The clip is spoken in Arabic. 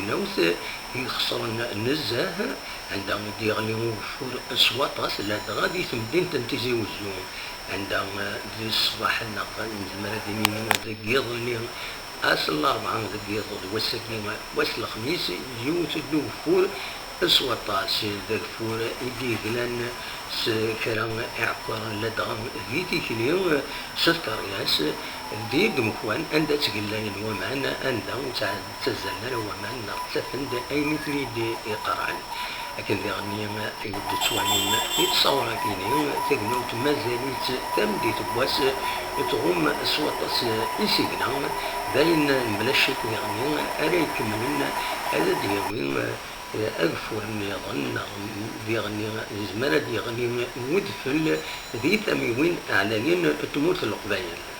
تقنوت يخسرن نزاه عندها يغلي وفور سواطاس لا غادي تمدين تنتزي وزون عندها ذي الصباح النقل نزمر ديني يظني أصل الأربعة يظل وس الخميس يجيو تدو فور سواطاس ذا الفور يدي غلان كرام اعقار لدغم ذيتي كليو ستكر ياس دي دمكوان عند تقلين ومعنا عند تزلنا ومعنا تفند اي مثل دي قرعن لكن ذي غني يبدو تسواني يتصور كيني تقنوت مازالت تمدي تبواس تغوم سواطاس يسيقنا باين ملاشك يعني عليك مننا هذا ديوين أغفر يظن يغني زمان يغني ودفل ذي ثميوين أعلانين تموت القبائل.